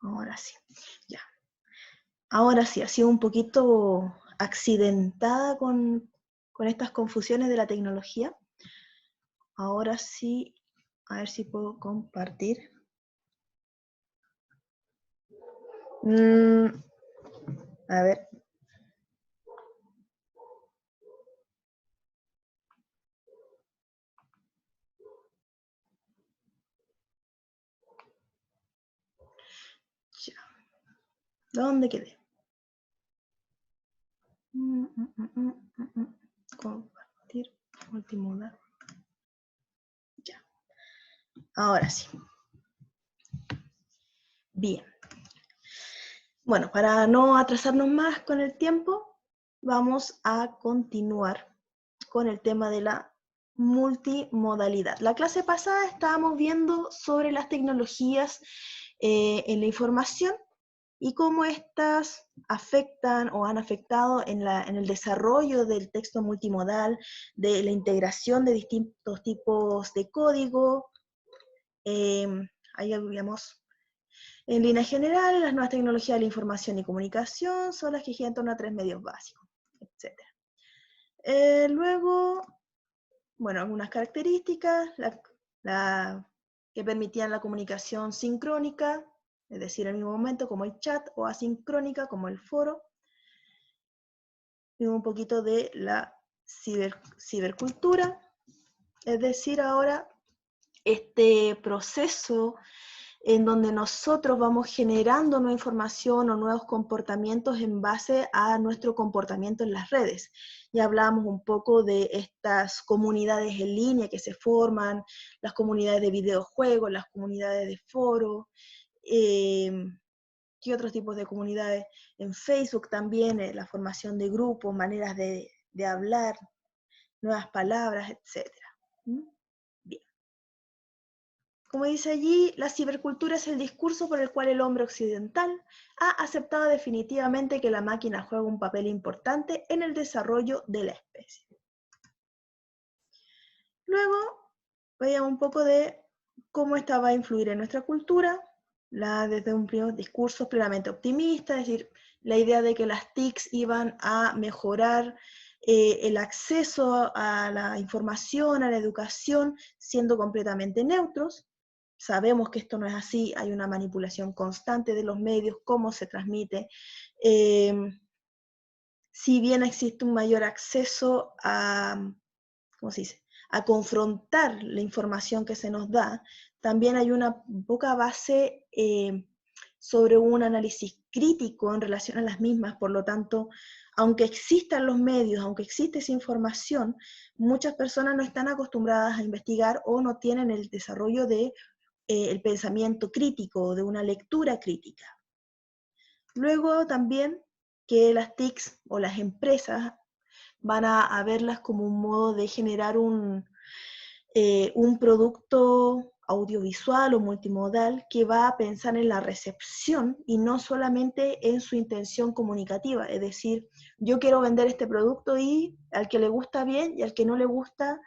Ahora sí, ya. Ahora sí, ha sido un poquito accidentada con estas confusiones de la tecnología. Ahora sí, a ver si puedo compartir. A ver. Ya. ¿Dónde quedé? Compartir multimodal. Ya. Ahora sí. Bien. Bueno, para no atrasarnos más con el tiempo, vamos a continuar con el tema de la multimodalidad. La clase pasada estábamos viendo sobre las tecnologías en la información y cómo éstas afectan o han afectado en el desarrollo del texto multimodal, de la integración de distintos tipos de código. Ahí habíamos, en línea general, las nuevas tecnologías de la información y comunicación son las que giran en torno a 3 medios básicos, etc. Luego, bueno, algunas características que permitían la comunicación sincrónica, es decir, en el mismo momento como el chat, o asincrónica como el foro. Y un poquito de la cibercultura, es decir, ahora este proceso en donde nosotros vamos generando nueva información o nuevos comportamientos en base a nuestro comportamiento en las redes. Ya hablábamos un poco de estas comunidades en línea que se forman, las comunidades de videojuegos, las comunidades de foros, ¿qué otros tipos de comunidades? En Facebook también, la formación de grupos, maneras de hablar, nuevas palabras, etc. Bien. Como dice allí, la cibercultura es el discurso por el cual el hombre occidental ha aceptado definitivamente que la máquina juega un papel importante en el desarrollo de la especie. Luego, veamos un poco de cómo esta va a influir en nuestra cultura, desde un discurso plenamente optimista, es decir, la idea de que las TICs iban a mejorar el acceso a la información, a la educación, siendo completamente neutros. Sabemos que esto no es así, hay una manipulación constante de los medios, cómo se transmite. Si bien existe un mayor acceso a, ¿cómo se dice?, a confrontar la información que se nos da, también hay una poca base sobre un análisis crítico en relación a las mismas. Por lo tanto, aunque existan los medios, aunque existe esa información, muchas personas no están acostumbradas a investigar o no tienen el desarrollo de el pensamiento crítico, de una lectura crítica. Luego también que las TICs o las empresas van a verlas como un modo de generar un producto audiovisual o multimodal que va a pensar en la recepción y no solamente en su intención comunicativa. Es decir, yo quiero vender este producto y al que le gusta bien y al que no le gusta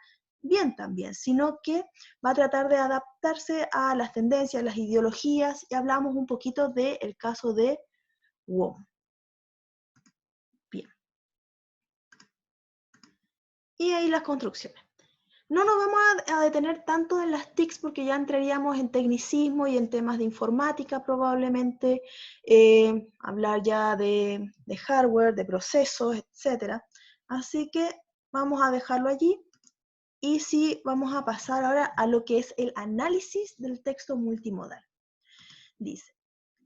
bien también, sino que va a tratar de adaptarse a las tendencias, las ideologías, y hablamos un poquito del caso de WOM. Bien. Y ahí las construcciones. No nos vamos a detener tanto en las TICs porque ya entraríamos en tecnicismo y en temas de informática probablemente, hablar ya de hardware, de procesos, etc. Así que vamos a dejarlo allí y sí vamos a pasar ahora a lo que es el análisis del texto multimodal. Dice,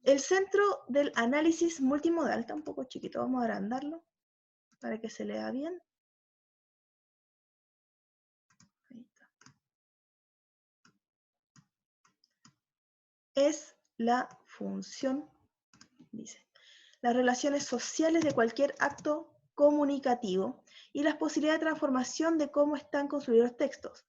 el centro del análisis multimodal, está un poco chiquito, vamos a agrandarlo para que se lea bien. Es la función, dice, las relaciones sociales de cualquier acto comunicativo y las posibilidades de transformación de cómo están construidos los textos.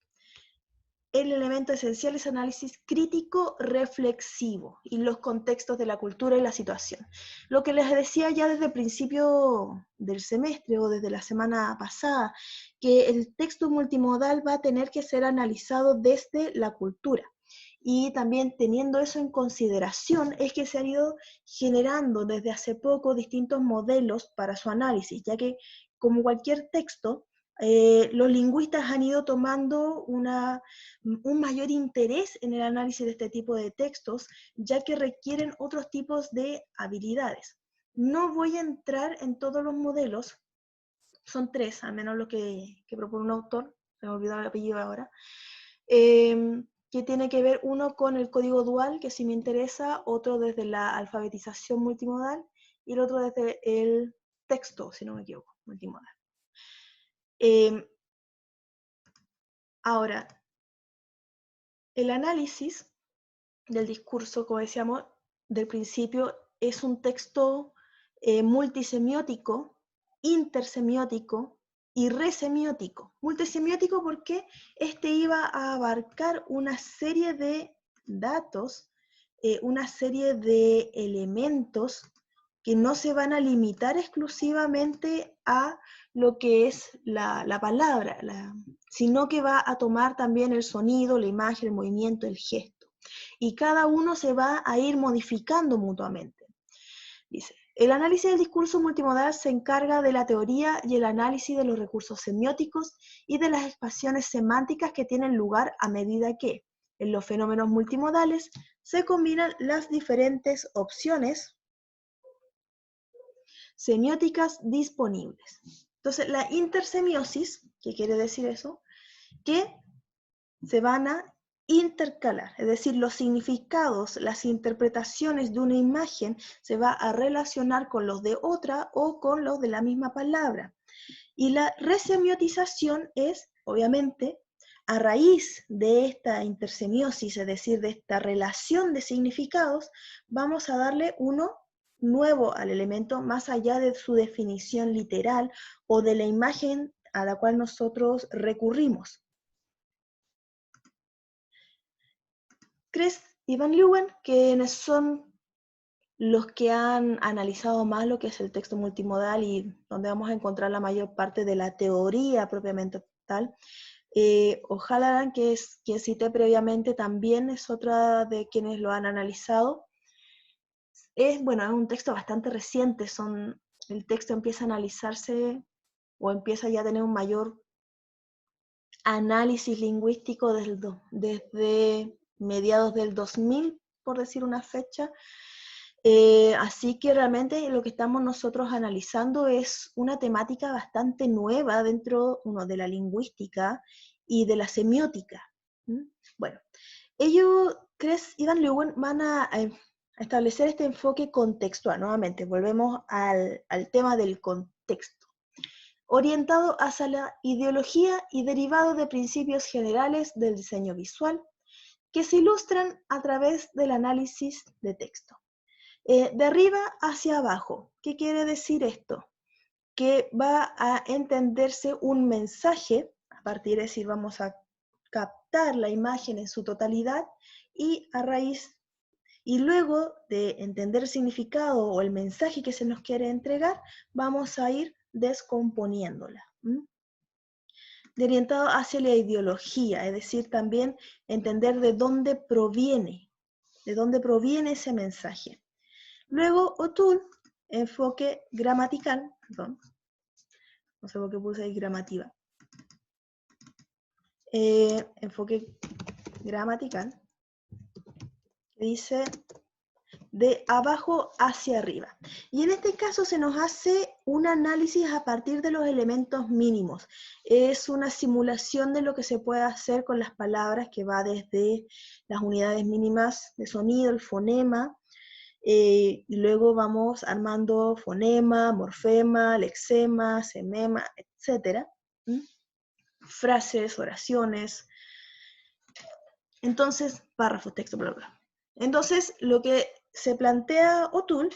El elemento esencial es análisis crítico reflexivo y los contextos de la cultura y la situación. Lo que les decía ya desde el principio del semestre o desde la semana pasada, que el texto multimodal va a tener que ser analizado desde la cultura. Y también teniendo eso en consideración es que se han ido generando desde hace poco distintos modelos para su análisis, ya que como cualquier texto, los lingüistas han ido tomando un mayor interés en el análisis de este tipo de textos, ya que requieren otros tipos de habilidades. No voy a entrar en todos los modelos, son 3, al menos lo que propone un autor, se me olvidó el apellido ahora, que tiene que ver uno con el código dual, que sí me interesa, otro desde la alfabetización multimodal, y el otro desde el texto, si no me equivoco, multimodal. Ahora, el análisis del discurso, como decíamos del principio, es un texto multisemiótico, intersemiótico y resemiótico. Multisemiótico porque este iba a abarcar una serie de datos, una serie de elementos que no se van a limitar exclusivamente a lo que es la palabra, sino que va a tomar también el sonido, la imagen, el movimiento, el gesto. Y cada uno se va a ir modificando mutuamente. Dice, el análisis del discurso multimodal se encarga de la teoría y el análisis de los recursos semióticos y de las expansiones semánticas que tienen lugar a medida que, en los fenómenos multimodales, se combinan las diferentes opciones semióticas disponibles. Entonces, la intersemiosis, ¿qué quiere decir eso? Que se van a intercalar, es decir, los significados, las interpretaciones de una imagen se va a relacionar con los de otra o con los de la misma palabra. Y la resemiotización es, obviamente, a raíz de esta intersemiosis, es decir, de esta relación de significados, vamos a darle uno nuevo al elemento más allá de su definición literal o de la imagen a la cual nosotros recurrimos. Kress y Van Leeuwen, quienes son los que han analizado más lo que es el texto multimodal y donde vamos a encontrar la mayor parte de la teoría propiamente tal. O'Halloran, que es quien cité previamente, también es otra de quienes lo han analizado. Es un texto bastante reciente, el texto empieza a analizarse o empieza ya a tener un mayor análisis lingüístico desde mediados del 2000, por decir una fecha. Así que realmente lo que estamos nosotros analizando es una temática bastante nueva dentro de la lingüística y de la semiótica. Bueno, ellos, Kress y Van Leeuwen, van a establecer este enfoque contextual. Nuevamente, volvemos al tema del contexto, orientado hacia la ideología y derivado de principios generales del diseño visual, que se ilustran a través del análisis de texto. De arriba hacia abajo, ¿qué quiere decir esto? Que va a entenderse un mensaje, a partir de decir, vamos a captar la imagen en su totalidad y y luego de entender el significado o el mensaje que se nos quiere entregar, vamos a ir descomponiéndola. Orientado hacia la ideología, es decir, también entender de dónde proviene ese mensaje. Luego, O'Toole, enfoque gramatical, perdón, no sé por qué puse ahí gramativa, enfoque gramatical, que dice de abajo hacia arriba. Y en este caso se nos hace un análisis a partir de los elementos mínimos. Es una simulación de lo que se puede hacer con las palabras, que va desde las unidades mínimas de sonido, el fonema, y luego vamos armando fonema, morfema, lexema, semema, etc. Frases, oraciones. Entonces, párrafos, texto, bla, bla. Entonces, lo que se plantea O'Toole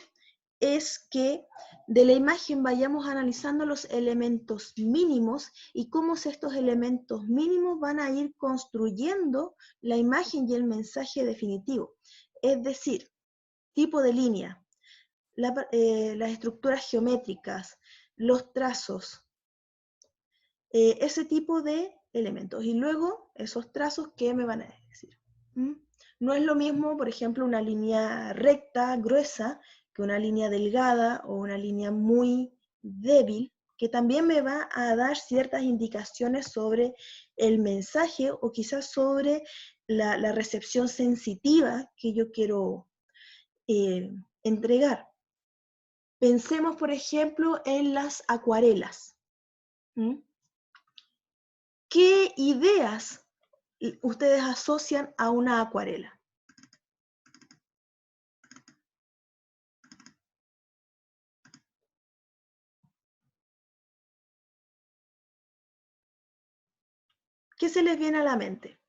es que de la imagen vayamos analizando los elementos mínimos y cómo estos elementos mínimos van a ir construyendo la imagen y el mensaje definitivo. Es decir, tipo de línea, las estructuras geométricas, los trazos, ese tipo de elementos. Y luego, esos trazos, ¿qué me van a decir? No es lo mismo, por ejemplo, una línea recta, gruesa, que una línea delgada o una línea muy débil, que también me va a dar ciertas indicaciones sobre el mensaje o quizás sobre la recepción sensitiva que yo quiero entregar. Pensemos, por ejemplo, en las acuarelas. ¿Mm? ¿Qué ideas ustedes asocian a una acuarela? ¿Qué se les viene a la mente?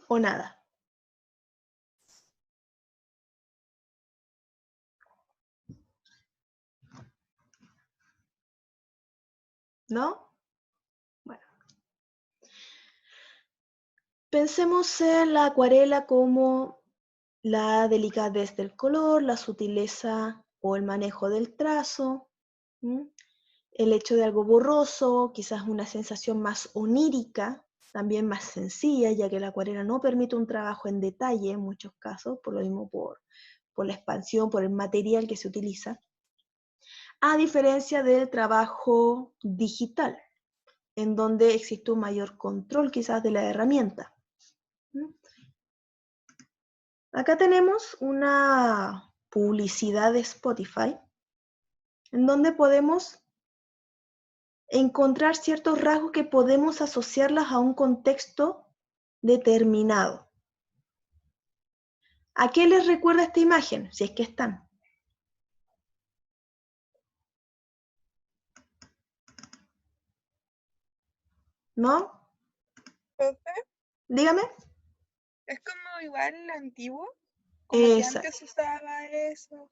¿O nada? ¿No? Bueno, pensemos en la acuarela como la delicadez del color, la sutileza o el manejo del trazo, ¿m? El hecho de algo borroso, quizás una sensación más onírica, también más sencilla, ya que la acuarela no permite un trabajo en detalle en muchos casos, por lo mismo por la expansión, por el material que se utiliza, a diferencia del trabajo digital, en donde existe un mayor control quizás de la herramienta. Acá tenemos una publicidad de Spotify, en donde podemos encontrar ciertos rasgos que podemos asociarlas a un contexto determinado. ¿A qué les recuerda esta imagen? Si es que están. ¿No? Profe, Dígame. es como igual antiguo, como que Exacto, antes usaba eso.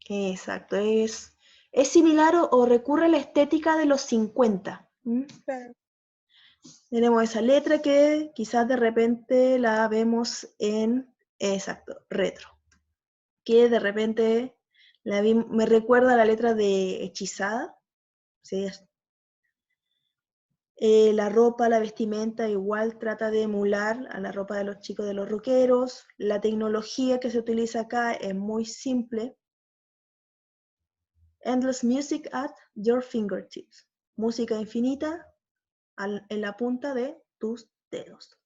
exacto. Es similar o recurre a la estética de los 50. Claro. Tenemos esa letra que quizás de repente la vemos en, exacto, retro. Que de repente me recuerda a la letra de Hechizada. ¿Sí? La ropa, la vestimenta igual trata de emular a la ropa de los chicos de los rockeros. La tecnología que se utiliza acá es muy simple. Endless music at your fingertips. Música infinita en la punta de tus dedos.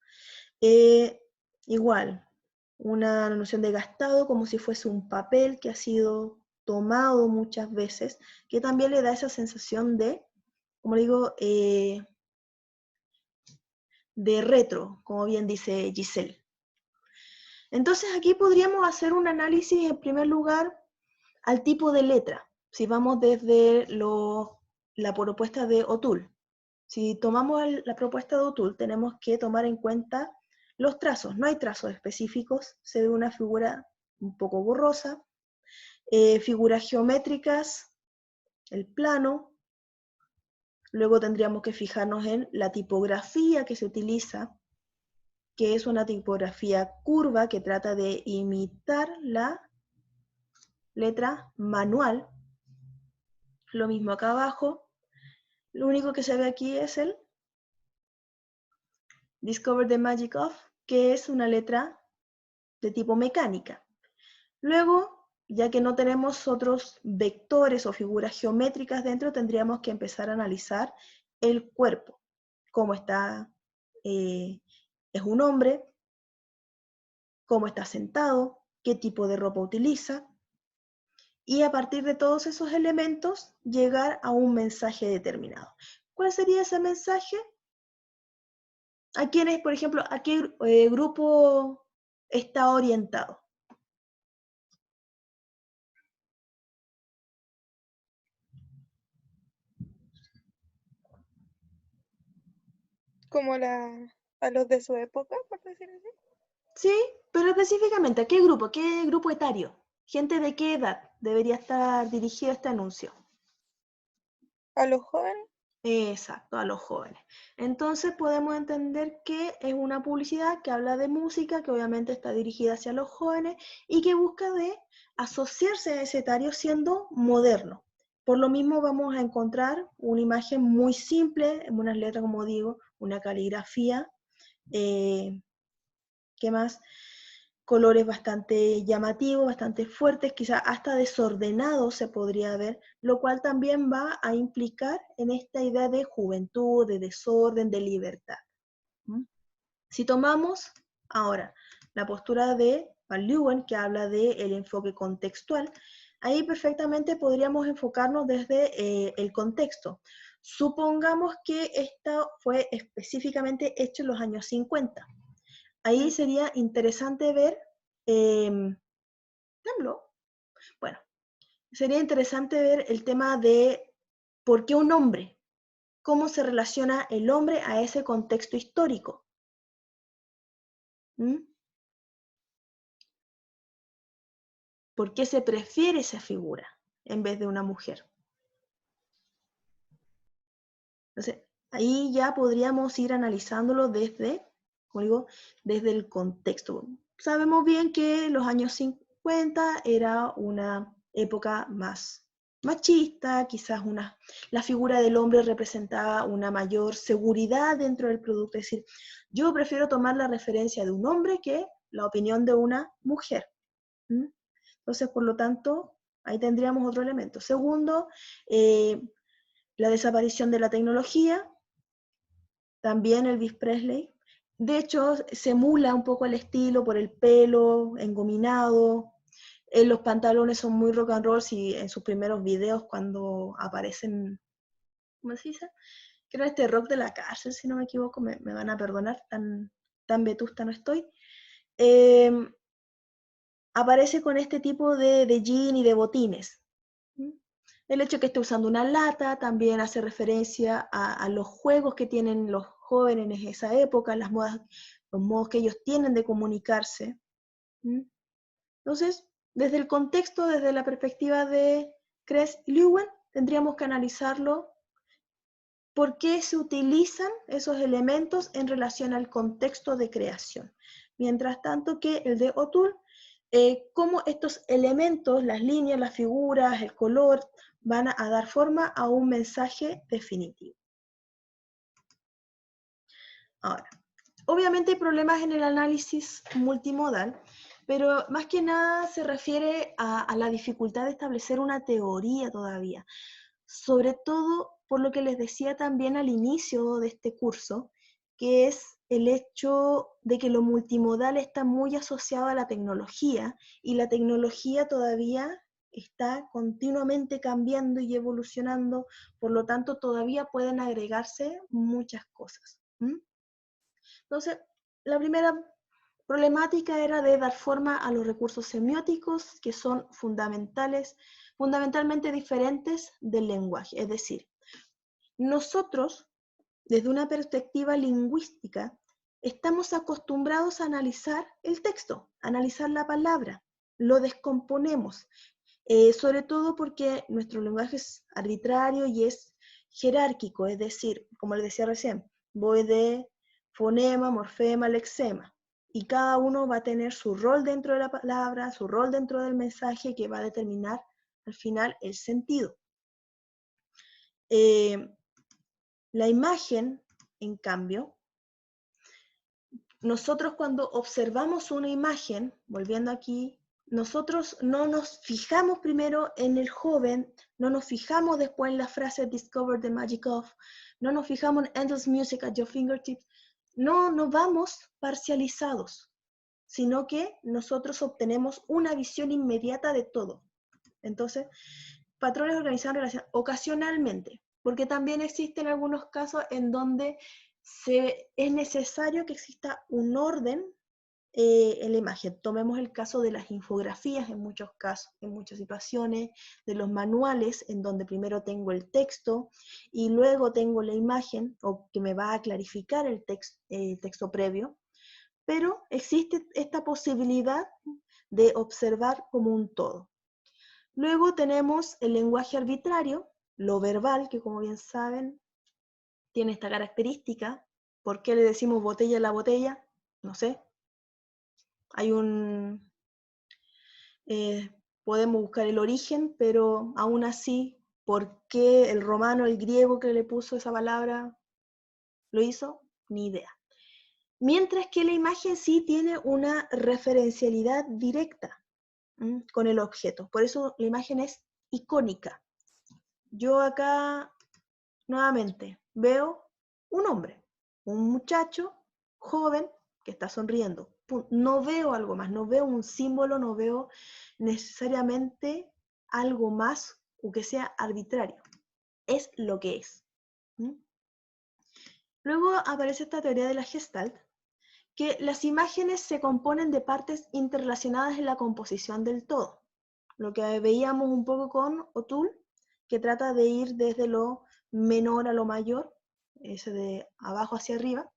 Igual, una noción de gastado como si fuese un papel que ha sido tomado muchas veces, que también le da esa sensación de, como digo, de retro, como bien dice Giselle. Entonces aquí podríamos hacer un análisis en primer lugar al tipo de letra, si vamos desde la propuesta de O'Toole. Si tomamos la propuesta de O'Toole, tenemos que tomar en cuenta los trazos. No hay trazos específicos, se ve una figura un poco borrosa, figuras geométricas, el plano, luego tendríamos que fijarnos en la tipografía que se utiliza, que es una tipografía curva que trata de imitar la letra manual. Lo mismo acá abajo, lo único que se ve aquí es el Discover the Magic of, que es una letra de tipo mecánica. Luego, ya que no tenemos otros vectores o figuras geométricas dentro, tendríamos que empezar a analizar el cuerpo, cómo está, es un hombre, cómo está sentado, qué tipo de ropa utiliza, y a partir de todos esos elementos llegar a un mensaje determinado. ¿Cuál sería ese mensaje? ¿A quiénes, por ejemplo, a qué grupo está orientado? Como a los de su época, por decir así. Sí, pero específicamente, ¿a qué grupo? ¿Qué grupo etario? ¿Gente de qué edad debería estar dirigido este anuncio? A los jóvenes, Exacto, a los jóvenes. Entonces podemos entender que es una publicidad que habla de música, que obviamente está dirigida hacia los jóvenes y que busca de asociarse a ese etario siendo moderno. Por lo mismo vamos a encontrar una imagen muy simple, en unas letras, como digo, una caligrafía, ¿qué más? Colores bastante llamativos, bastante fuertes, quizás hasta desordenados se podría ver, lo cual también va a implicar en esta idea de juventud, de desorden, de libertad. ¿Mm? Si tomamos ahora la postura de Van Leeuwen, que habla del enfoque contextual, ahí perfectamente podríamos enfocarnos desde el contexto. Supongamos que esto fue específicamente hecho en los años 50. Ahí sería interesante ver, bueno, sería interesante ver el tema de por qué un hombre, cómo se relaciona el hombre a ese contexto histórico. ¿Mm? ¿Por qué se prefiere esa figura en vez de una mujer? Entonces, ahí ya podríamos ir analizándolo desde, como digo, desde el contexto. Sabemos bien que los años 50 era una época más machista, quizás la figura del hombre representaba una mayor seguridad dentro del producto. Es decir, yo prefiero tomar la referencia de un hombre que la opinión de una mujer. ¿Mm? Entonces, por lo tanto, ahí tendríamos otro elemento. Segundo, la desaparición de la tecnología, también Elvis Presley. De hecho, se emula un poco el estilo por el pelo engominado. Los pantalones son muy rock and roll, y en sus primeros videos cuando aparecen, ¿cómo se dice? Creo este rock de la cárcel, si no me equivoco, me van a perdonar, tan vetusta no estoy. Aparece con este tipo de jean y de botines. El hecho de que esté usando una lata también hace referencia a los juegos que tienen los jóvenes en esa época, los modos que ellos tienen de comunicarse. Entonces, desde el contexto, desde la perspectiva de Kress y Leeuwen, tendríamos que analizarlo por qué se utilizan esos elementos en relación al contexto de creación. Mientras tanto que el de O'Toole, cómo estos elementos, las líneas, las figuras, el color, van a dar forma a un mensaje definitivo. Ahora, obviamente hay problemas en el análisis multimodal, pero más que nada se refiere a la dificultad de establecer una teoría todavía. Sobre todo por lo que les decía también al inicio de este curso, que es el hecho de que lo multimodal está muy asociado a la tecnología, y la tecnología todavía está continuamente cambiando y evolucionando, por lo tanto todavía pueden agregarse muchas cosas. Entonces, la primera problemática era de dar forma a los recursos semióticos, que son fundamentalmente diferentes del lenguaje. Es decir, nosotros, desde una perspectiva lingüística, estamos acostumbrados a analizar el texto, a analizar la palabra, lo descomponemos, sobre todo porque nuestro lenguaje es arbitrario y es jerárquico, es decir, como les decía recién, voy de fonema, morfema, lexema, y cada uno va a tener su rol dentro de la palabra, su rol dentro del mensaje, que va a determinar al final el sentido. La imagen, en cambio, nosotros cuando observamos una imagen, volviendo aquí, nosotros no nos fijamos primero en el joven, no nos fijamos después en la frase "Discover the magic of", no nos fijamos en "Endless music at your fingertips", no vamos parcializados, sino que nosotros obtenemos una visión inmediata de todo. Entonces, patrones organizados en relación ocasionalmente, porque también existen algunos casos en donde es necesario que exista un orden en la imagen. Tomemos el caso de las infografías en muchos casos, en muchas situaciones, de los manuales, en donde primero tengo el texto y luego tengo la imagen, o que me va a clarificar el texto previo, pero existe esta posibilidad de observar como un todo. Luego tenemos el lenguaje arbitrario, lo verbal, que como bien saben, tiene esta característica. ¿Por qué le decimos botella a la botella? No sé. Hay podemos buscar el origen, pero aún así ¿Por qué el romano, el griego que le puso esa palabra lo hizo? Ni idea. Mientras que la imagen sí tiene una referencialidad directa con el objeto. Por eso la imagen es icónica. Yo acá, nuevamente, veo un hombre, un muchacho joven que está sonriendo. No veo algo más, no veo un símbolo, no veo necesariamente algo más o que sea arbitrario. Es lo que es. Luego aparece esta teoría de la Gestalt, que las imágenes se componen de partes interrelacionadas en la composición del todo. Lo que veíamos un poco con O'Toole, que trata de ir desde lo menor a lo mayor, ese de abajo hacia arriba.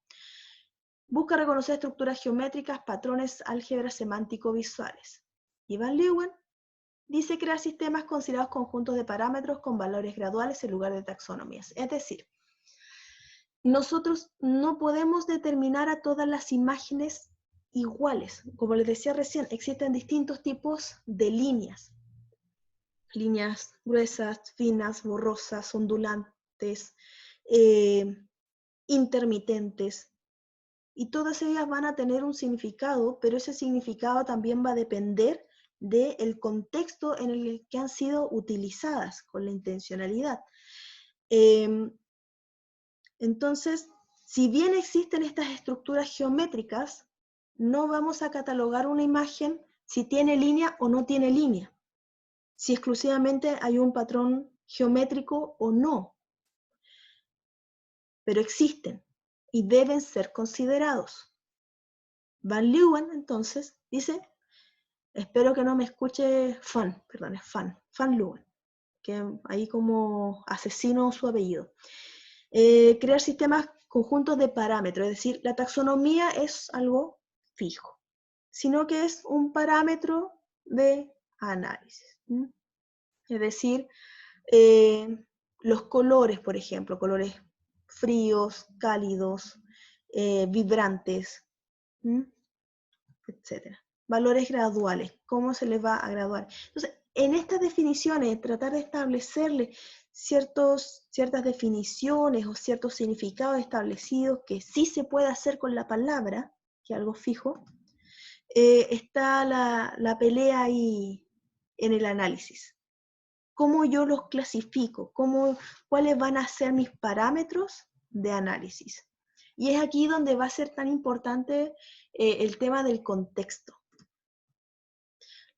Busca reconocer estructuras geométricas, patrones, álgebras semántico-visuales. Y Van Leeuwen dice crear sistemas considerados conjuntos de parámetros con valores graduales en lugar de taxonomías. Es decir, nosotros no podemos determinar a todas las imágenes iguales. Como les decía recién, existen distintos tipos de líneas. Líneas gruesas, finas, borrosas, ondulantes, intermitentes. Y todas ellas van a tener un significado, pero ese significado también va a depender del contexto en el que han sido utilizadas, con la intencionalidad. Entonces, si bien existen estas estructuras geométricas, no vamos a catalogar una imagen si tiene línea o no tiene línea, si exclusivamente hay un patrón geométrico o no, pero existen y deben ser considerados. Van Leeuwen, entonces, dice, espero que no me escuche Van Leeuwen, que ahí como asesino su apellido. Crear sistemas conjuntos de parámetros, es decir, la taxonomía es algo fijo, sino que es un parámetro de análisis. Es decir, los colores, por ejemplo, colores fríos, cálidos, vibrantes, etc. Valores graduales, ¿cómo se les va a graduar? Entonces, en estas definiciones, tratar de establecerle ciertas definiciones o ciertos significados establecidos que sí se puede hacer con la palabra, que es algo fijo, está la pelea ahí en el análisis. ¿Cómo yo los clasifico? ¿Cuáles van a ser mis parámetros de análisis? Y es aquí donde va a ser tan importante el tema del contexto.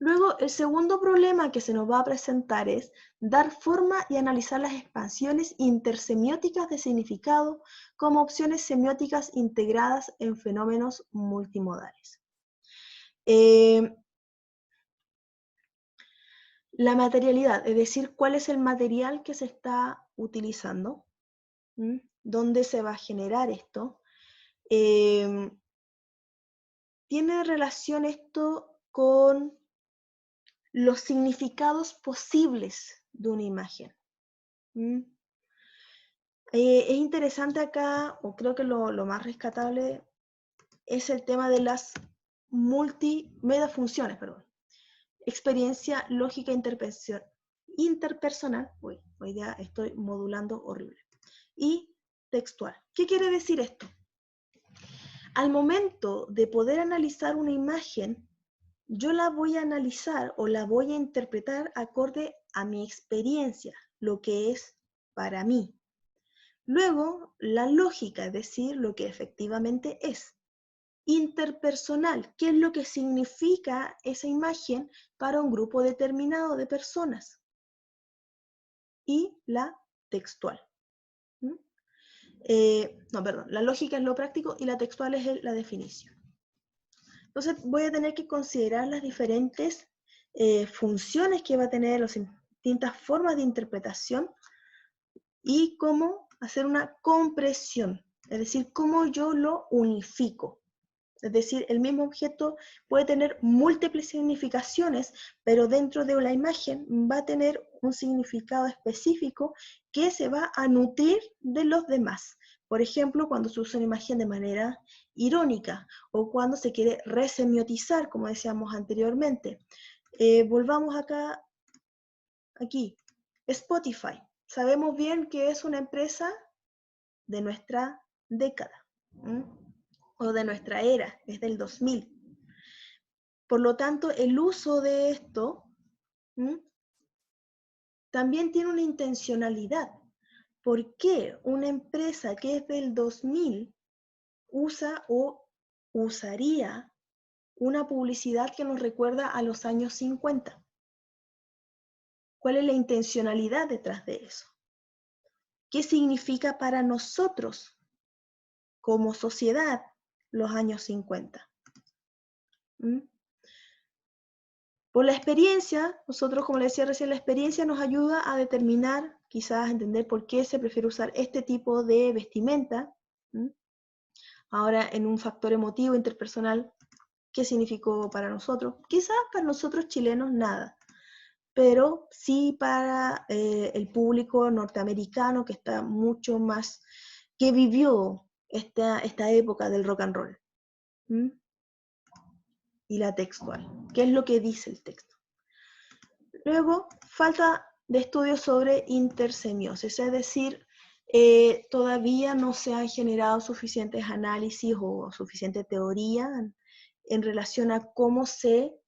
Luego, el segundo problema que se nos va a presentar es dar forma y analizar las expansiones intersemióticas de significado como opciones semióticas integradas en fenómenos multimodales. La materialidad, es decir, cuál es el material que se está utilizando, dónde se va a generar esto. Tiene relación esto con los significados posibles de una imagen. Es interesante acá, o creo que lo más rescatable es el tema de las metafunciones, experiencia lógica interpersonal, hoy día estoy modulando horrible, y textual. ¿Qué quiere decir esto? Al momento de poder analizar una imagen, yo la voy a analizar o la voy a interpretar acorde a mi experiencia, lo que es para mí. Luego, la lógica, es decir, lo que efectivamente es. Interpersonal, ¿qué es lo que significa esa imagen para un grupo determinado de personas? Y la textual. La lógica es lo práctico y la textual es la definición. Entonces voy a tener que considerar las diferentes funciones que va a tener, las distintas formas de interpretación y cómo hacer una compresión, es decir, cómo yo lo unifico. Es decir, el mismo objeto puede tener múltiples significaciones, pero dentro de la imagen va a tener un significado específico que se va a nutrir de los demás. Por ejemplo, cuando se usa una imagen de manera irónica o cuando se quiere resemiotizar, como decíamos anteriormente. Volvamos aquí. Spotify. Sabemos bien que es una empresa de nuestra década, o de nuestra era, es del 2000. Por lo tanto, el uso de esto también tiene una intencionalidad. ¿Por qué una empresa que es del 2000 usa o usaría una publicidad que nos recuerda a los años 50? ¿Cuál es la intencionalidad detrás de eso? ¿Qué significa para nosotros como sociedad los años 50? Por la experiencia, nosotros, como les decía recién, la experiencia nos ayuda a determinar, quizás a entender por qué se prefiere usar este tipo de vestimenta. Ahora, en un factor emotivo, interpersonal, ¿qué significó para nosotros? Quizás para nosotros chilenos nada, pero sí para el público norteamericano que está mucho más, que vivió esta época del rock and roll. Y la textual. ¿Qué es lo que dice el texto? Luego, falta de estudios sobre intersemiosis, es decir, todavía no se han generado suficientes análisis o suficiente teoría en relación a cómo se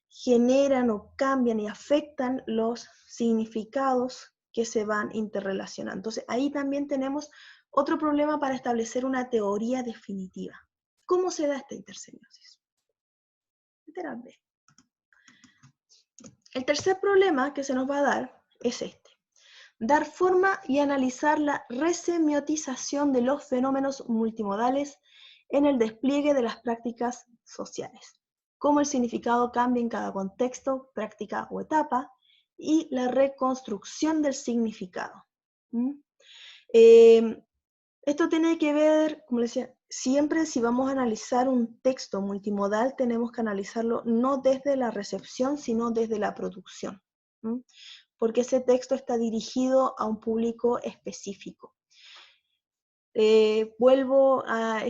generan o cambian y afectan los significados que se van interrelacionando. Entonces, ahí también tenemos otro problema para establecer una teoría definitiva. ¿Cómo se da esta intersemiosis? Literal B. El tercer problema que se nos va a dar es este: dar forma y analizar la resemiotización de los fenómenos multimodales en el despliegue de las prácticas sociales, cómo el significado cambia en cada contexto, práctica o etapa, y la reconstrucción del significado. Esto tiene que ver, como les decía, siempre si vamos a analizar un texto multimodal, tenemos que analizarlo no desde la recepción, sino desde la producción, porque ese texto está dirigido a un público específico. Vuelvo a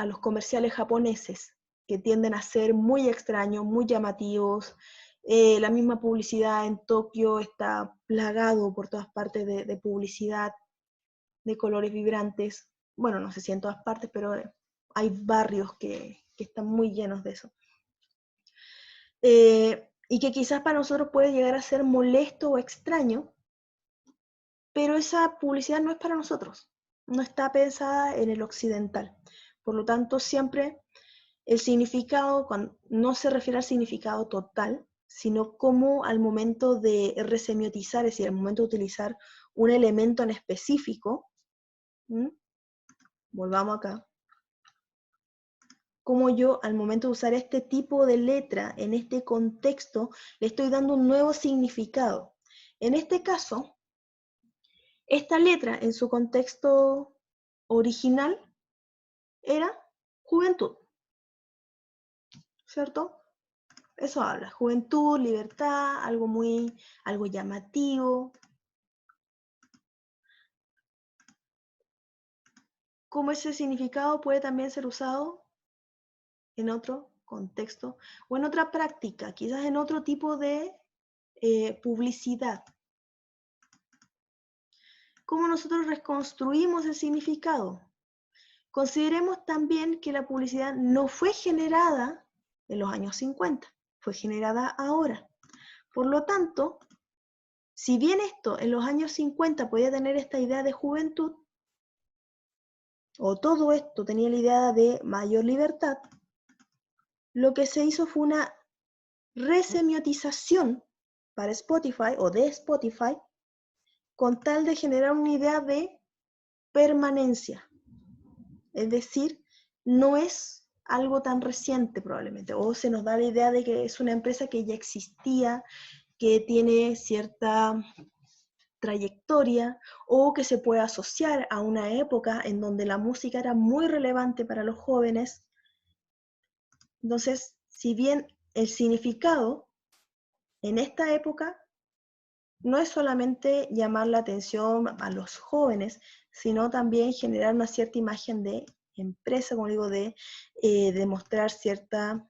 los comerciales japoneses, que tienden a ser muy extraños, muy llamativos. La misma publicidad en Tokio está plagado por todas partes de publicidad de colores vibrantes. Bueno, no sé si en todas partes, pero hay barrios que están muy llenos de eso. Y que quizás para nosotros puede llegar a ser molesto o extraño, pero esa publicidad no es para nosotros, no está pensada en el occidental. Por lo tanto, siempre el significado no se refiere al significado total, sino como al momento de resemiotizar, es decir, al momento de utilizar un elemento en específico. Volvamos acá. Como yo, al momento de usar este tipo de letra en este contexto, le estoy dando un nuevo significado. En este caso, esta letra en su contexto original era juventud, ¿cierto? Eso habla, juventud, libertad, algo llamativo. Cómo ese significado puede también ser usado en otro contexto o en otra práctica, quizás en otro tipo de publicidad. ¿Cómo nosotros reconstruimos el significado? Consideremos también que la publicidad no fue generada en los años 50, fue generada ahora. Por lo tanto, si bien esto en los años 50 podía tener esta idea de juventud, o todo esto tenía la idea de mayor libertad, lo que se hizo fue una resemiotización para Spotify o de Spotify con tal de generar una idea de permanencia. Es decir, no es algo tan reciente probablemente, o se nos da la idea de que es una empresa que ya existía, que tiene cierta trayectoria, o que se puede asociar a una época en donde la música era muy relevante para los jóvenes. Entonces, si bien el significado en esta época no es solamente llamar la atención a los jóvenes, sino también generar una cierta imagen de empresa, como digo, de demostrar cierta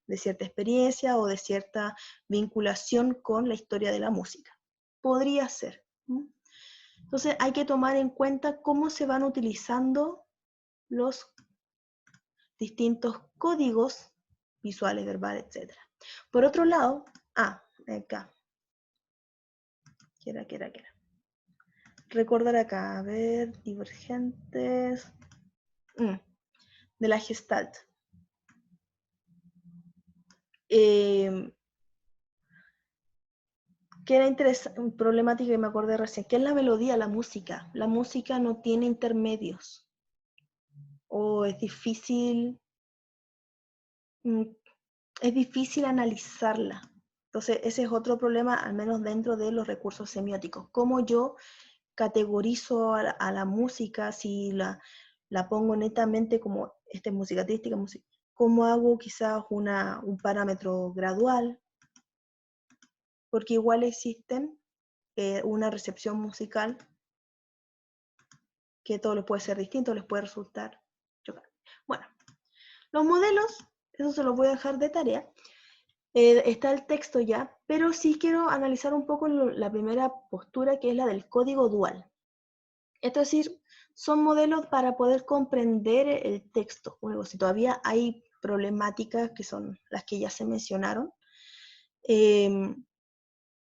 experiencia o de cierta vinculación con la historia de la música. podría ser. Entonces hay que tomar en cuenta cómo se van utilizando los distintos códigos visuales, verbales, etc. Por otro lado, acá. ¿Qué era? Recordar acá, a ver, divergentes. De la Gestalt. Que era interesante, problemática que me acordé recién, que es la melodía, la música. La música no tiene intermedios. O es difícil analizarla. Entonces, ese es otro problema, al menos dentro de los recursos semióticos. Cómo yo categorizo a la música, si la pongo netamente como, esta es música artística, cómo hago quizás un parámetro gradual, porque igual existen una recepción musical que todo les puede ser distinto, les puede resultar chocante. Bueno, los modelos, eso se los voy a dejar de tarea. Está el texto ya, pero sí quiero analizar un poco la primera postura, que es la del código dual. Es decir, son modelos para poder comprender el texto. Luego, si todavía hay problemáticas que son las que ya se mencionaron, en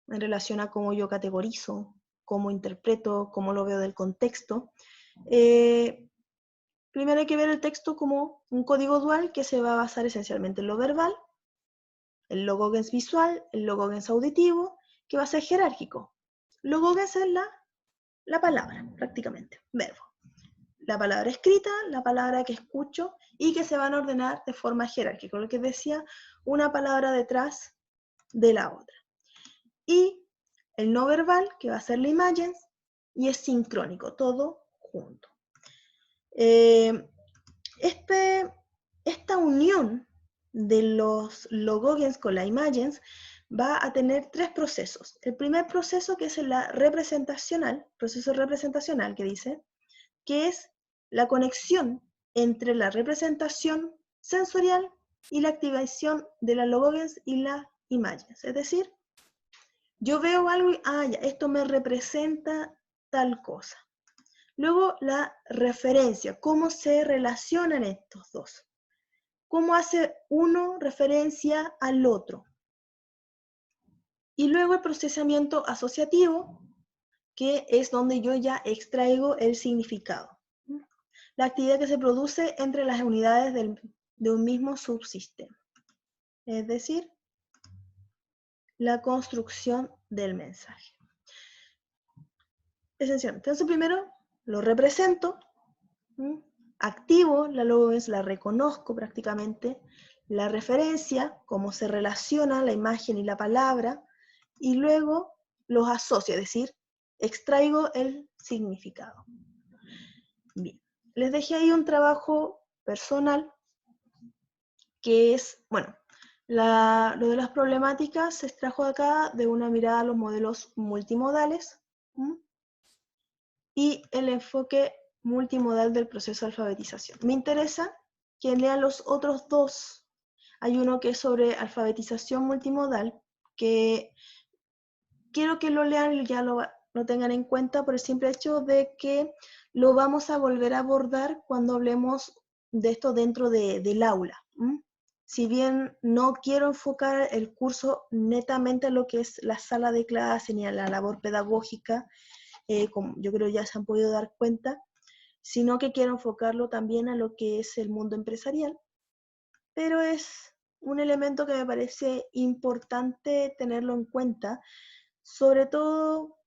relación a cómo yo categorizo, cómo interpreto, cómo lo veo del contexto. Primero hay que ver el texto como un código dual que se va a basar esencialmente en lo verbal, el logogens visual, el logogens auditivo, que va a ser jerárquico. Logogens es la palabra, prácticamente, verbo. La palabra escrita, la palabra que escucho, y que se van a ordenar de forma jerárquica, lo que decía, una palabra detrás de la otra. Y el no verbal, que va a ser la imagen, y es sincrónico, todo junto. Esta unión de los logogens con las imágenes va a tener tres procesos. El primer proceso, que es la representacional, proceso representacional, que dice, que es la conexión entre la representación sensorial y la activación de las logogens y las imágenes. Es decir, yo veo algo y, ya, esto me representa tal cosa. Luego la referencia, cómo se relacionan estos dos. Cómo hace uno referencia al otro. Y luego el procesamiento asociativo, que es donde yo ya extraigo el significado. La actividad que se produce entre las unidades de un mismo subsistema. Es decir, la construcción del mensaje. Esencialmente. Entonces primero lo represento, activo la logogens, la reconozco prácticamente, la referencia, cómo se relaciona la imagen y la palabra, y luego los asocio, es decir, extraigo el significado. Bien, les dejé ahí un trabajo personal que es, bueno, lo de las problemáticas se extrajo de acá de una mirada a los modelos multimodales y el enfoque multimodal del proceso de alfabetización. Me interesa que lean los otros dos. Hay uno que es sobre alfabetización multimodal, que quiero que lo lean y ya lo tengan en cuenta por el simple hecho de que lo vamos a volver a abordar cuando hablemos de esto dentro del aula. Si bien no quiero enfocar el curso netamente a lo que es la sala de clase ni a la labor pedagógica, como yo creo ya se han podido dar cuenta, sino que quiero enfocarlo también a lo que es el mundo empresarial, pero es un elemento que me parece importante tenerlo en cuenta, sobre todo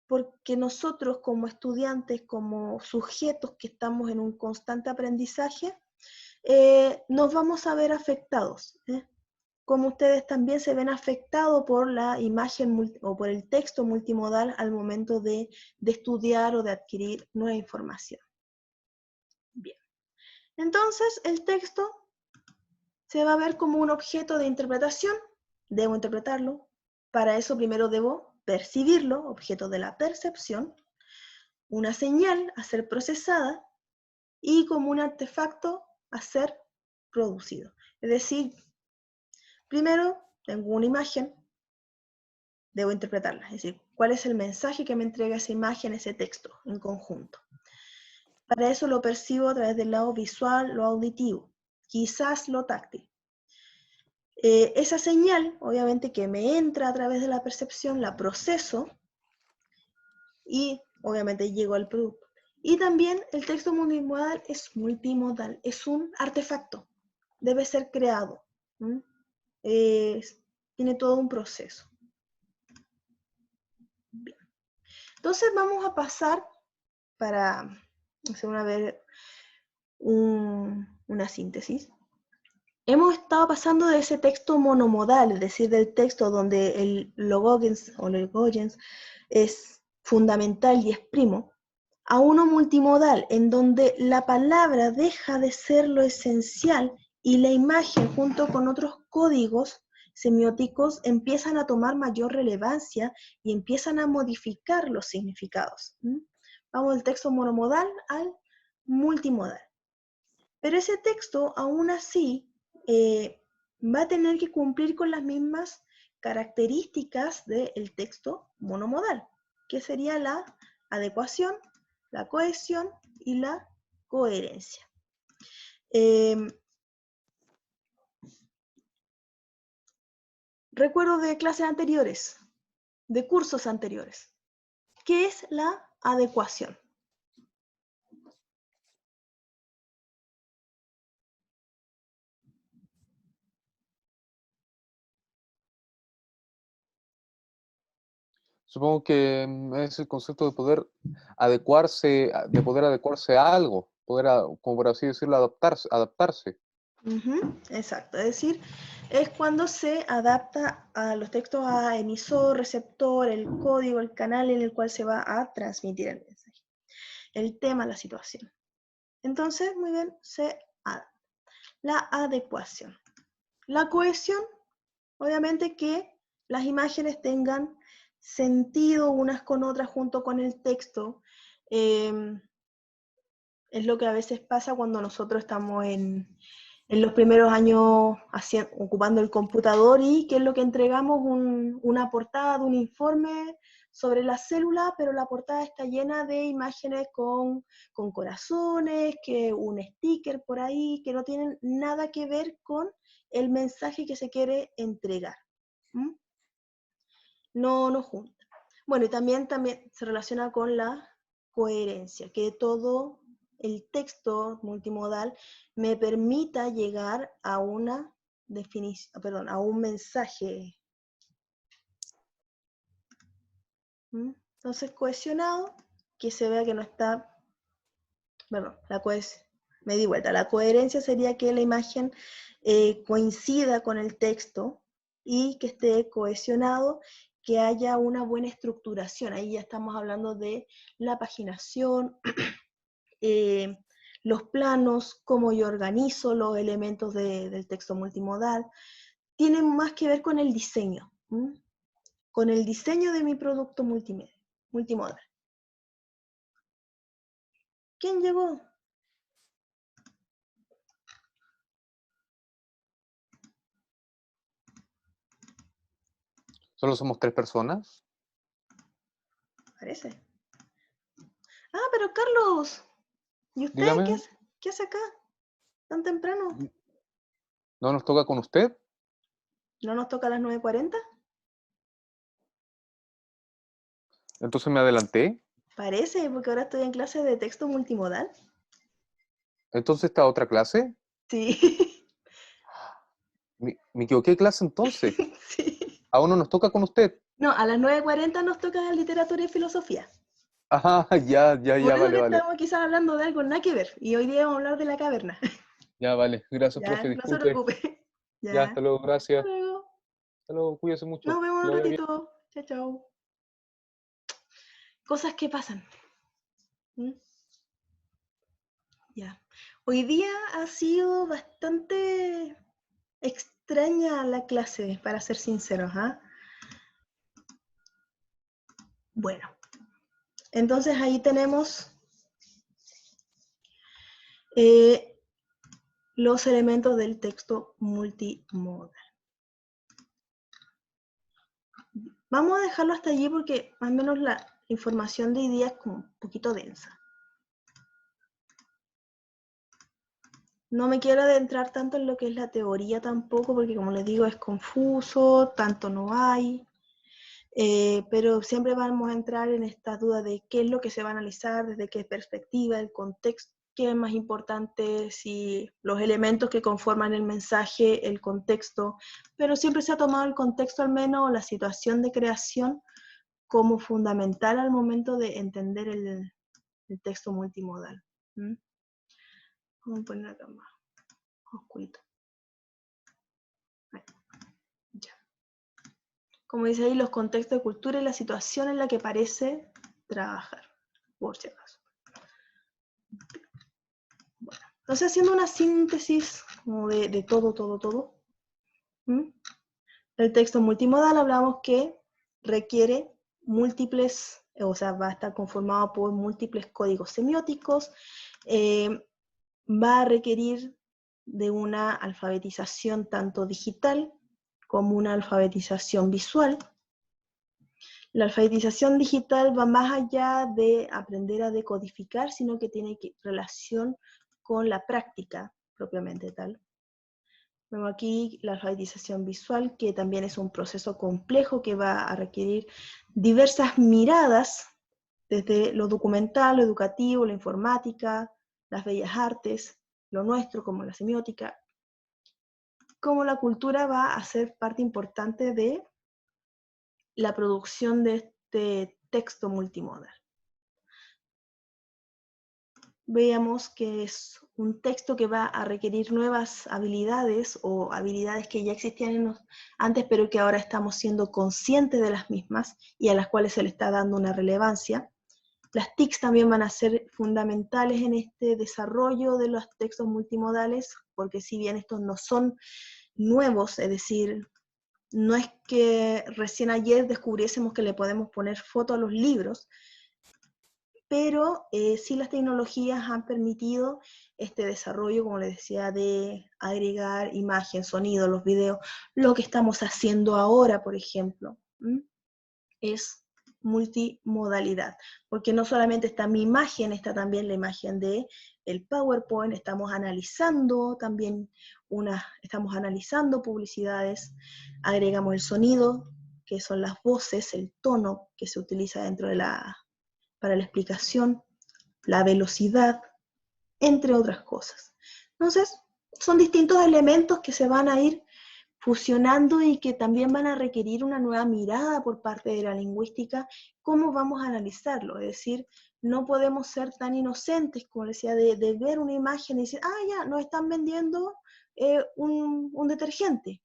porque nosotros como estudiantes, como sujetos que estamos en un constante aprendizaje, nos vamos a ver afectados, como ustedes también se ven afectados por la imagen o por el texto multimodal al momento de estudiar o de adquirir nueva información. Bien, entonces el texto se va a ver como un objeto de interpretación, debo interpretarlo, para eso primero debo percibirlo, objeto de la percepción, una señal a ser procesada y como un artefacto a ser producido. Es decir, primero tengo una imagen, debo interpretarla, es decir, cuál es el mensaje que me entrega esa imagen, ese texto en conjunto. Para eso lo percibo a través del lado visual, lo auditivo, quizás lo táctil. Esa señal, obviamente, que me entra a través de la percepción, la proceso y obviamente llego al producto. Y también el texto multimodal es multimodal, es un artefacto, debe ser creado. Tiene todo un proceso. Bien. Entonces vamos a pasar para hacer una síntesis. Hemos estado pasando de ese texto monomodal, es decir, del texto donde el logogens o logogens es fundamental y es primo, a uno multimodal, en donde la palabra deja de ser lo esencial y la imagen junto con otros códigos semióticos empiezan a tomar mayor relevancia y empiezan a modificar los significados. Vamos del texto monomodal al multimodal. Pero ese texto, aún así, va a tener que cumplir con las mismas características del texto monomodal, que sería la adecuación, la cohesión y la coherencia. Recuerdo de clases anteriores, de cursos anteriores. ¿Qué es la adecuación? Supongo que es el concepto de poder adecuarse a algo, como por así decirlo, adaptarse. Exacto, es decir, es cuando se adapta a los textos a emisor, receptor, el código, el canal en el cual se va a transmitir el mensaje, el tema, la situación. Entonces, muy bien, se adapta. La adecuación. La cohesión, obviamente que las imágenes tengan sentido unas con otras junto con el texto. Es lo que a veces pasa cuando nosotros estamos en los primeros años ocupando el computador y que es lo que entregamos una portada, un informe sobre la célula, pero la portada está llena de imágenes con corazones, que un sticker por ahí, que no tienen nada que ver con el mensaje que se quiere entregar. No junta. Bueno, y también se relaciona con la coherencia, que todo el texto multimodal me permita llegar a una definición, perdón, a un mensaje. Entonces, cohesionado, que se vea que no está, perdón, me di vuelta. La coherencia sería que la imagen coincida con el texto y que esté cohesionado, que haya una buena estructuración. Ahí ya estamos hablando de la paginación, los planos, cómo yo organizo los elementos del texto multimodal. Tienen más que ver con el diseño, con el diseño de mi producto multimodal. ¿Quién llegó? ¿Solo somos 3 personas? Parece. Ah, pero Carlos, ¿y usted Dígame, qué hace acá tan temprano? ¿no nos toca con usted? ¿No nos toca a las 9:40? Entonces me adelanté. Parece, porque ahora estoy en clase de texto multimodal. Entonces esta otra clase. Sí. Me equivoqué de clase entonces. Sí. Aún no nos toca con usted. No, a las 9:40 nos toca literatura y filosofía. Ajá, ya, Por eso vale, que vale. estamos quizás hablando de algo nada que ver. Y hoy día vamos a hablar de la caverna. Ya, vale. Gracias, Ya, profe, no se disculpe. preocupe. Ya, Ya, hasta luego, hasta gracias. luego. Hasta luego, cuídese Nos mucho. vemos Que un le vaya bien. ratito. Chao, chao. Cosas que pasan. Ya. Hoy día ha sido bastante extraña la clase, para ser sinceros, ¿ah? Bueno, entonces ahí tenemos los elementos del texto multimodal. Vamos a dejarlo hasta allí porque al menos la información de hoy día es como un poquito densa. No me quiero adentrar tanto en lo que es la teoría tampoco, porque como les digo, es confuso, tanto no hay. Pero siempre vamos a entrar en esta duda de qué es lo que se va a analizar, desde qué perspectiva, el contexto, qué es más importante, si los elementos que conforman el mensaje, el contexto, pero siempre se ha tomado el contexto al menos, la situación de creación, como fundamental al momento de entender el texto multimodal. Vamos a poner acá más oscurito. Ahí. Ya. Como dice ahí, los contextos de cultura y la situación en la que parece trabajar, por si acaso. Bueno, entonces haciendo una síntesis como de todo. El texto multimodal hablamos que requiere múltiples, o sea, va a estar conformado por múltiples códigos semióticos, va a requerir de una alfabetización tanto digital como una alfabetización visual. La alfabetización digital va más allá de aprender a decodificar, sino que tiene relación con la práctica propiamente tal. Vemos aquí la alfabetización visual, que también es un proceso complejo que va a requerir diversas miradas, desde lo documental, lo educativo, la informática, las bellas artes, lo nuestro como la semiótica, como la cultura va a ser parte importante de la producción de este texto multimodal. Veamos que es un texto que va a requerir nuevas habilidades o habilidades que ya existían antes, pero que ahora estamos siendo conscientes de las mismas y a las cuales se le está dando una relevancia. Las TICs también van a ser fundamentales en este desarrollo de los textos multimodales, porque si bien estos no son nuevos, es decir, no es que recién ayer descubriésemos que le podemos poner foto a los libros, pero sí las tecnologías han permitido este desarrollo, como les decía, de agregar imagen, sonido, los videos. Lo que estamos haciendo ahora, por ejemplo, es multimodalidad, porque no solamente está mi imagen, está también la imagen de el PowerPoint, estamos analizando también estamos analizando publicidades, agregamos el sonido, que son las voces, el tono que se utiliza dentro de para la explicación, la velocidad, entre otras cosas. Entonces, son distintos elementos que se van a ir fusionando y que también van a requerir una nueva mirada por parte de la lingüística, cómo vamos a analizarlo, es decir, no podemos ser tan inocentes, como decía, de ver una imagen y decir, ya, nos están vendiendo un detergente.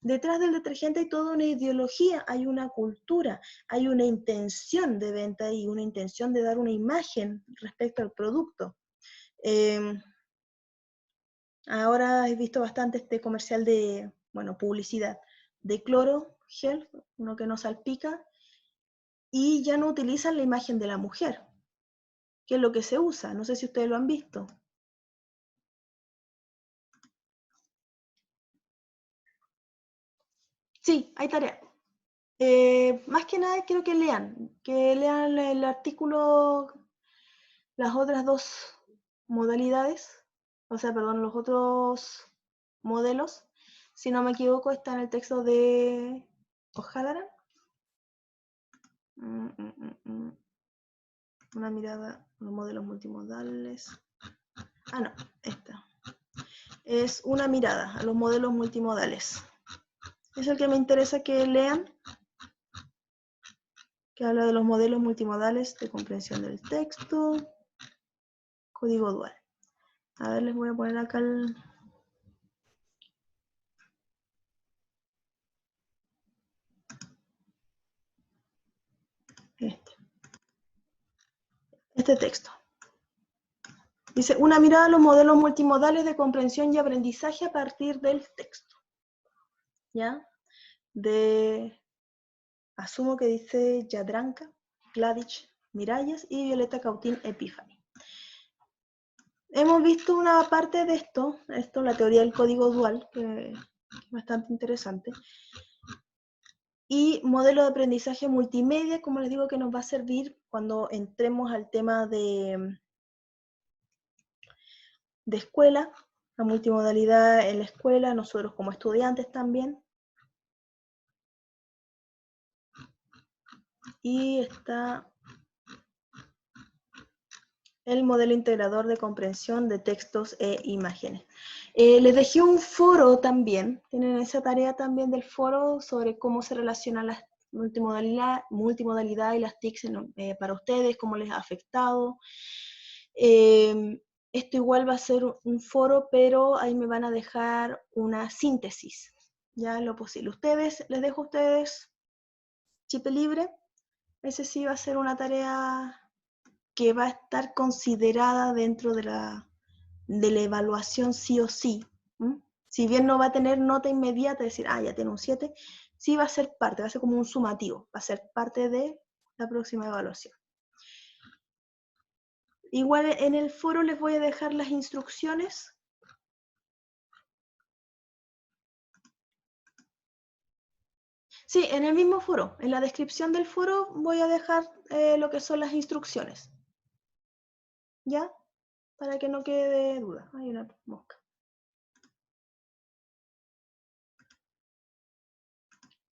Detrás del detergente hay toda una ideología, hay una cultura, hay una intención de venta y una intención de dar una imagen respecto al producto. Ahora he visto bastante este comercial de, publicidad, de cloro gel, uno que no salpica, y ya no utilizan la imagen de la mujer, que es lo que se usa. No sé si ustedes lo han visto. Sí, hay tarea. Más que nada quiero que lean el artículo, las otras dos modalidades, los otros modelos. Si no me equivoco, está en el texto de O'Halloran. Una mirada a los modelos multimodales. No, esta. Es una mirada a los modelos multimodales. Es el que me interesa que lean, que habla de los modelos multimodales de comprensión del texto, código dual. A ver, les voy a poner acá este texto. Dice, una mirada a los modelos multimodales de comprensión y aprendizaje a partir del texto. ¿Ya? Asumo que dice Jadranka, Gladys Miralles y Violeta Cautín Epifani. Hemos visto una parte de esto, la teoría del código dual, que es bastante interesante. Y modelo de aprendizaje multimedia, como les digo, que nos va a servir cuando entremos al tema de escuela, la multimodalidad en la escuela, nosotros como estudiantes también. Y está el modelo integrador de comprensión de textos e imágenes. Les dejé un foro también, tienen esa tarea también del foro sobre cómo se relacionan las multimodalidad y las TICs para ustedes, cómo les ha afectado. Esto igual va a ser un foro, pero ahí me van a dejar una síntesis, ya lo posible. Les dejo a ustedes chip libre, ese sí va a ser una tarea que va a estar considerada dentro de la evaluación sí o sí. Si bien no va a tener nota inmediata, decir, ya tiene un 7, sí va a ser parte, va a ser como un sumativo, va a ser parte de la próxima evaluación. Igual en el foro les voy a dejar las instrucciones. Sí, en el mismo foro, en la descripción del foro voy a dejar lo que son las instrucciones. ¿Ya? Para que no quede duda. Hay una mosca.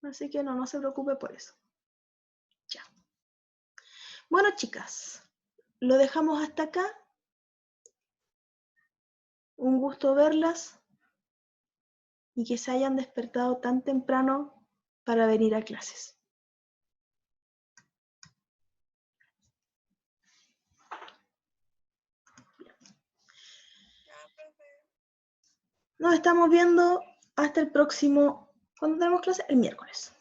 Así que no se preocupe por eso. Ya. Bueno, chicas, lo dejamos hasta acá. Un gusto verlas y que se hayan despertado tan temprano para venir a clases. Nos estamos viendo hasta el próximo, ¿cuándo tenemos clase? El miércoles.